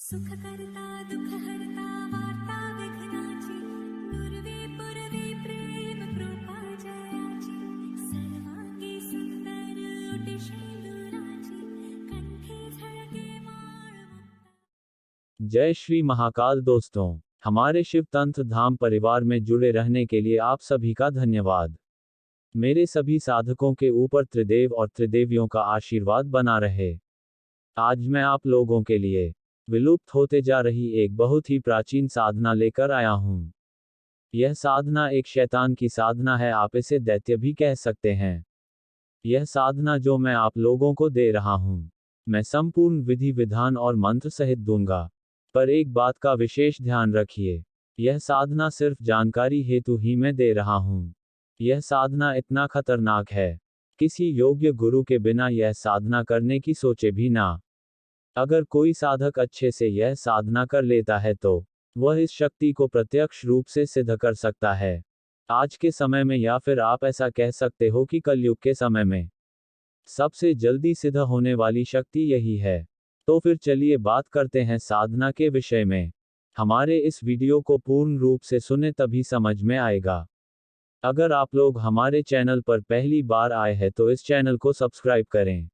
सुख करता दुख हरता वार्ता विघ्नाची दुर्वे पुरवे प्रेम कृपा जयाची सर्वांगी सुंदर ओटी शेंदुराची कंठी झळके माळ मुक्ता। जय श्री महाकाल दोस्तों, हमारे शिव तंत्र धाम परिवार में जुड़े रहने के लिए आप सभी का धन्यवाद। मेरे सभी साधकों के ऊपर त्रिदेव और त्रिदेवियों का आशीर्वाद बना रहे। आज मैं आप लोगों के लिए विलुप्त होते जा रही एक बहुत ही प्राचीन साधना लेकर आया हूं। यह साधना एक शैतान की साधना है, आप इसे दैत्य भी कह सकते हैं। यह साधना जो मैं आप लोगों को दे रहा हूं, मैं संपूर्ण विधि विधान और मंत्र सहित दूंगा। पर एक बात का विशेष ध्यान रखिए, यह साधना सिर्फ जानकारी हेतु ही मैं दे रहा हूं। यह साधना इतना खतरनाक है, किसी योग्य गुरु के बिना यह साधना करने की सोचे भी ना। अगर कोई साधक अच्छे से यह साधना कर लेता है तो वह इस शक्ति को प्रत्यक्ष रूप से सिद्ध कर सकता है। आज के समय में, या फिर आप ऐसा कह सकते हो कि कलयुग के समय में सबसे जल्दी सिद्ध होने वाली शक्ति यही है। तो फिर चलिए बात करते हैं साधना के विषय में। हमारे इस वीडियो को पूर्ण रूप से सुने तभी समझ में आएगा। अगर आप लोग हमारे चैनल पर पहली बार आए हैं तो इस चैनल को सब्सक्राइब करें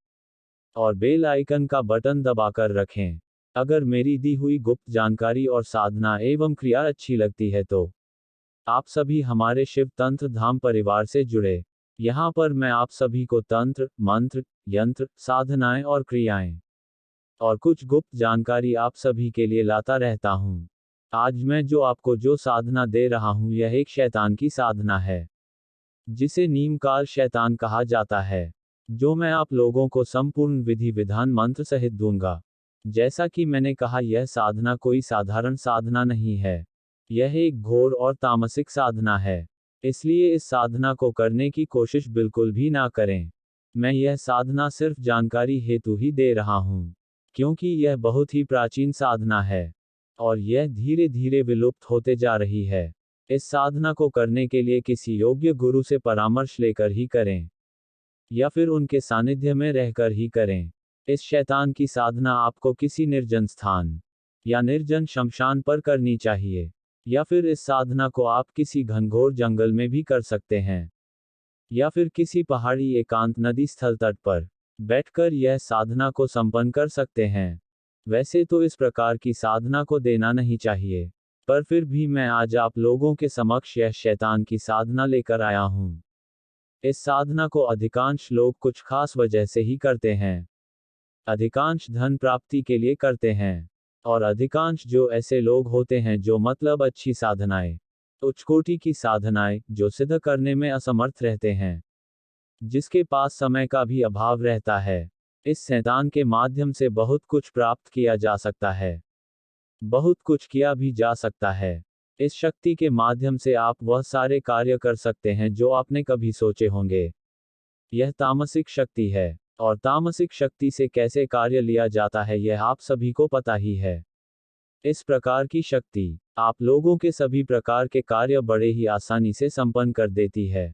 और बेल आइकन का बटन दबाकर रखें। अगर मेरी दी हुई गुप्त जानकारी और साधना एवं क्रिया अच्छी लगती है तो आप सभी हमारे शिव तंत्र धाम परिवार से जुड़े। यहाँ पर मैं आप सभी को तंत्र, मंत्र, यंत्र, साधनाएं और क्रियाएं और कुछ गुप्त जानकारी आप सभी के लिए लाता रहता हूँ। आज मैं जो साधना दे रहा हूँ यह एक शैतान की साधना है, जिसे नीमकाल शैतान कहा जाता है, जो मैं आप लोगों को संपूर्ण विधि विधान मंत्र सहित दूंगा। जैसा कि मैंने कहा, यह साधना कोई साधारण साधना नहीं है, यह एक घोर और तामसिक साधना है। इसलिए इस साधना को करने की कोशिश बिल्कुल भी ना करें। मैं यह साधना सिर्फ जानकारी हेतु ही दे रहा हूं, क्योंकि यह बहुत ही प्राचीन साधना है और यह धीरे धीरे विलुप्त होते जा रही है। इस साधना को करने के लिए किसी योग्य गुरु से परामर्श लेकर ही करें, या फिर उनके सानिध्य में रहकर ही करें। इस शैतान की साधना आपको किसी निर्जन स्थान या निर्जन शमशान पर करनी चाहिए, या फिर इस साधना को आप किसी घनघोर जंगल में भी कर सकते हैं, या फिर किसी पहाड़ी एकांत नदी स्थल तट पर बैठकर यह साधना को संपन्न कर सकते हैं। वैसे तो इस प्रकार की साधना को देना नहीं चाहिए, पर फिर भी मैं आज आप लोगों के समक्ष यह शैतान की साधना लेकर आया हूं। इस साधना को अधिकांश लोग कुछ खास वजह से ही करते हैं। अधिकांश धन प्राप्ति के लिए करते हैं, और अधिकांश जो ऐसे लोग होते हैं जो मतलब अच्छी साधनाएं, उच्च कोटि की साधनाएं जो सिद्ध करने में असमर्थ रहते हैं, जिसके पास समय का भी अभाव रहता है। इस शैतान के माध्यम से बहुत कुछ प्राप्त किया जा सकता है, बहुत कुछ किया भी जा सकता है। इस शक्ति के माध्यम से आप वह सारे कार्य कर सकते हैं जो आपने कभी सोचे होंगे। यह तामसिक शक्ति है, और तामसिक शक्ति से कैसे कार्य लिया जाता है यह आप सभी को पता ही है। इस प्रकार की शक्ति आप लोगों के सभी प्रकार के कार्य बड़े ही आसानी से संपन्न कर देती है,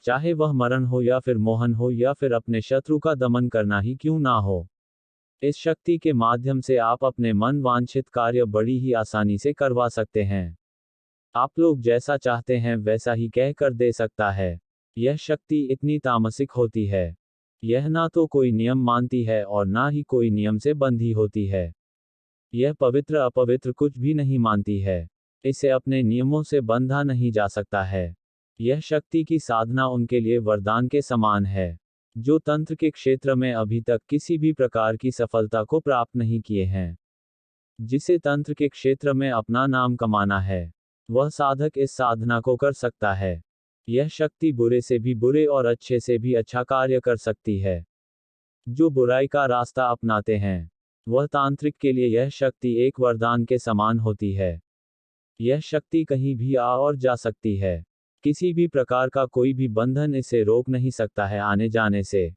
चाहे वह मरण हो या फिर मोहन हो या फिर अपने शत्रु का दमन करना ही क्यों ना हो। इस शक्ति के माध्यम से आप अपने मन वांछित कार्य बड़ी ही आसानी से करवा सकते हैं। आप लोग जैसा चाहते हैं वैसा ही कह कर दे सकता है। यह शक्ति इतनी तामसिक होती है, यह ना तो कोई नियम मानती है और ना ही कोई नियम से बंधी होती है। यह पवित्र अपवित्र कुछ भी नहीं मानती है, इसे अपने नियमों से बंधा नहीं जा सकता है। यह शक्ति की साधना उनके लिए वरदान के समान है, जो तंत्र के क्षेत्र में अभी तक किसी भी प्रकार की सफलता को प्राप्त नहीं किए हैं। जिसे तंत्र के क्षेत्र में अपना नाम कमाना है, वह साधक इस साधना को कर सकता है। यह शक्ति बुरे से भी बुरे और अच्छे से भी अच्छा कार्य कर सकती है। जो बुराई का रास्ता अपनाते हैं, वह तांत्रिक के लिए यह शक्ति एक वरदान के समान होती है। यह शक्ति कहीं भी आ और जा सकती है, किसी भी प्रकार का कोई भी बंधन इसे रोक नहीं सकता है आने जाने से,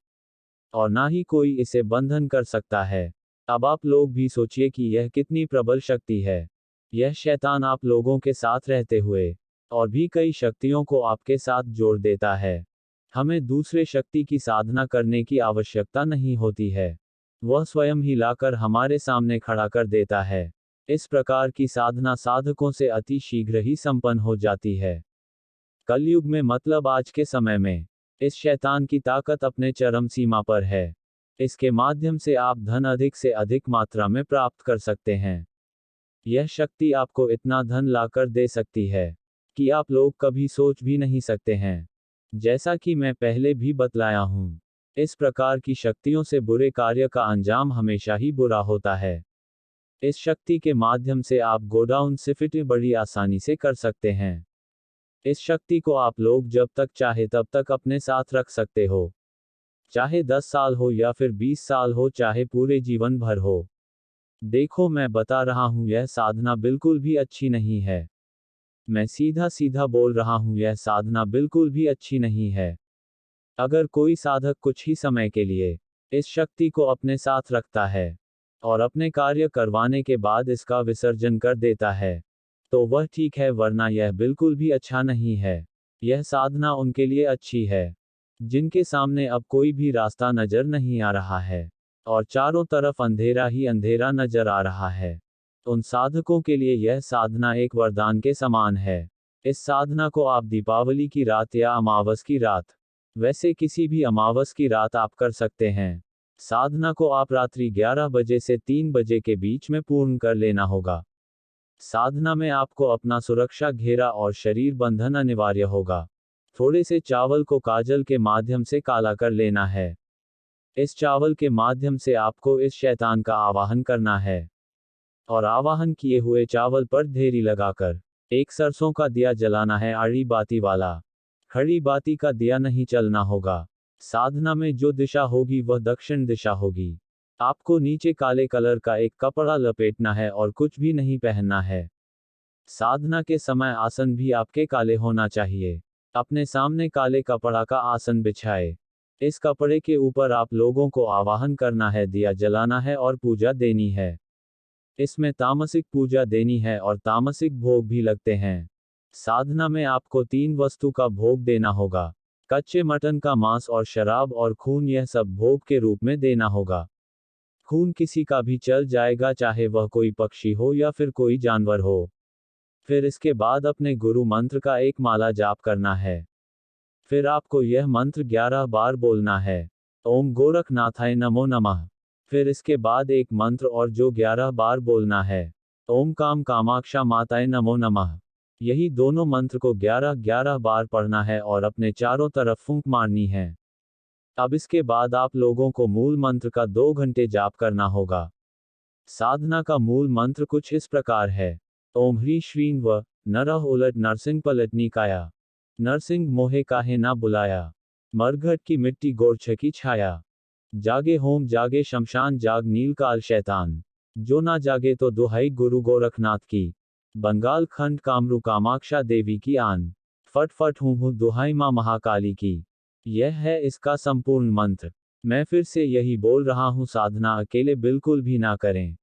और ना ही कोई इसे बंधन कर सकता है। अब आप लोग भी सोचिए कि यह कितनी प्रबल शक्ति है। यह शैतान आप लोगों के साथ रहते हुए और भी कई शक्तियों को आपके साथ जोड़ देता है। हमें दूसरे शक्ति की साधना करने की आवश्यकता नहीं होती है। वह स्वयं ही लाकर हमारे सामने खड़ा कर देता है। इस प्रकार की साधना साधकों से अति शीघ्र ही संपन्न हो जाती है। कलयुग में मतलब आज के समय में इस शैतान की ताकत अपने चरम सीमा पर है। इसके माध्यम से आप धन अधिक से अधिक मात्रा में प्राप्त कर सकते हैं। यह शक्ति आपको इतना धन लाकर दे सकती है कि आप लोग कभी सोच भी नहीं सकते हैं। जैसा कि मैं पहले भी बतलाया हूं, इस प्रकार की शक्तियों से बुरे कार्य का अंजाम हमेशा ही बुरा होता है। इस शक्ति के माध्यम से आप गोडाउन शिफ्ट बड़ी आसानी से कर सकते हैं। इस शक्ति को आप लोग जब तक चाहे तब तक अपने साथ रख सकते हो, चाहे 10 साल हो या फिर 20 साल हो, चाहे पूरे जीवन भर हो। देखो, मैं बता रहा हूं, यह साधना बिल्कुल भी अच्छी नहीं है। मैं सीधा सीधा बोल रहा हूं, यह साधना बिल्कुल भी अच्छी नहीं है। अगर कोई साधक कुछ ही समय के लिए इस शक्ति को अपने साथ रखता है और अपने कार्य करवाने के बाद इसका विसर्जन कर देता है, तो वह ठीक है, वरना यह बिल्कुल भी अच्छा नहीं है। यह साधना उनके लिए अच्छी है जिनके सामने अब कोई भी रास्ता नजर नहीं आ रहा है और चारों तरफ अंधेरा ही अंधेरा नजर आ रहा है। उन साधकों के लिए यह साधना एक वरदान के समान है। इस साधना को आप दीपावली की रात या अमावस की रात, वैसे किसी भी अमावस की रात आप कर सकते हैं। साधना को आप रात्रि 11 बजे से 3 बजे के बीच में पूर्ण कर लेना होगा। साधना में आपको अपना सुरक्षा घेरा और शरीर बंधन अनिवार्य होगा। थोड़े से चावल को काजल के माध्यम से काला कर लेना है। इस चावल के माध्यम से आपको इस शैतान का आवाहन करना है और आवाहन किए हुए चावल पर ढेरी लगाकर एक सरसों का दिया जलाना है, आड़ी बाती वाला। खड़ी बाती का दिया नहीं चलना होगा। साधना में जो दिशा होगी वह दक्षिण दिशा होगी। आपको नीचे काले कलर का एक कपड़ा लपेटना है और कुछ भी नहीं पहनना है। साधना के समय आसन भी आपके काले होना चाहिए। अपने सामने काले कपड़ा का आसन बिछाए। इस कपड़े के ऊपर आप लोगों को आवाहन करना है, दिया जलाना है और पूजा देनी है। इसमें तामसिक पूजा देनी है और तामसिक भोग भी लगते हैं। साधना में आपको 3 वस्तु का भोग देना होगा। कच्चे मटन का मांस और शराब और खून, यह सब भोग के रूप में देना होगा। खून किसी का भी चल जाएगा, चाहे वह कोई पक्षी हो या फिर कोई जानवर हो। फिर इसके बाद अपने गुरु मंत्र का एक माला जाप करना है। फिर आपको यह मंत्र 11 बार बोलना है, ओम गोरखनाथाय नमो नमः। फिर इसके बाद एक मंत्र और जो 11 बार बोलना है, ओम काम कामाक्षा माताय नमो नमः। यही दोनों मंत्र को 11-11 बार पढ़ना है और अपने चारों तरफ फूंक मारनी है। अब इसके बाद आप लोगों को मूल मंत्र का 2 घंटे जाप करना होगा। साधना का मूल मंत्र कुछ इस प्रकार है, ओम ह्री श्रीं व नरह उलट नरसिंह पलटनी काया। नरसिंह मोहे काहे ना बुलाया, मरघट की मिट्टी गोरछ की छाया। जागे होम जागे शमशान, जाग नीलकाल शैतान। जो ना जागे तो दुहाई गुरु गोरखनाथ की। बंगाल खंड कामरू कामाक्षा देवी की आन। फट फट हूँ दुहाई माँ महाकाली की। यह है इसका संपूर्ण मंत्र। मैं फिर से यही बोल रहा हूँ, साधना अकेले बिल्कुल भी ना करें।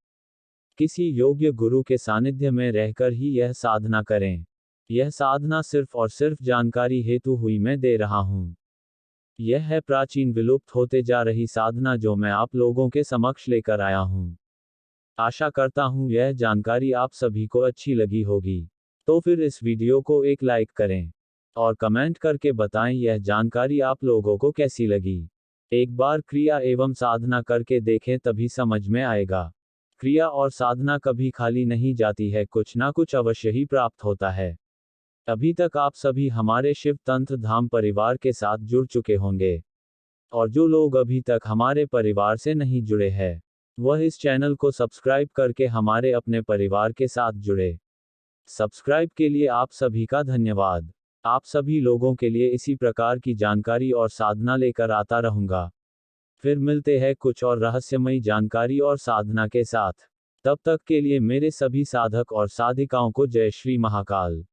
किसी योग्य गुरु के सानिध्य में रहकर ही यह साधना करें। यह साधना सिर्फ और सिर्फ जानकारी हेतु हुई मैं दे रहा हूँ। यह है प्राचीन विलुप्त होते जा रही साधना जो मैं आप लोगों के समक्ष लेकर आया हूँ। आशा करता हूँ यह जानकारी आप सभी को अच्छी लगी होगी। तो फिर इस वीडियो को एक लाइक करें और कमेंट करके बताएं यह जानकारी आप लोगों को कैसी लगी। एक बार क्रिया एवं साधना करके देखें, तभी समझ में आएगा। क्रिया और साधना कभी खाली नहीं जाती है, कुछ ना कुछ अवश्य ही प्राप्त होता है। अभी तक आप सभी हमारे शिव तंत्र धाम परिवार के साथ जुड़ चुके होंगे और जो लोग अभी तक हमारे परिवार से नहीं जुड़े हैं, वह इस चैनल को सब्सक्राइब करके हमारे अपने परिवार के साथ जुड़े। सब्सक्राइब के लिए आप सभी का धन्यवाद। आप सभी लोगों के लिए इसी प्रकार की जानकारी और साधना लेकर आता रहूंगा। फिर मिलते हैं कुछ और रहस्यमयी जानकारी और साधना के साथ। तब तक के लिए मेरे सभी साधक और साधिकाओं को जय श्री महाकाल।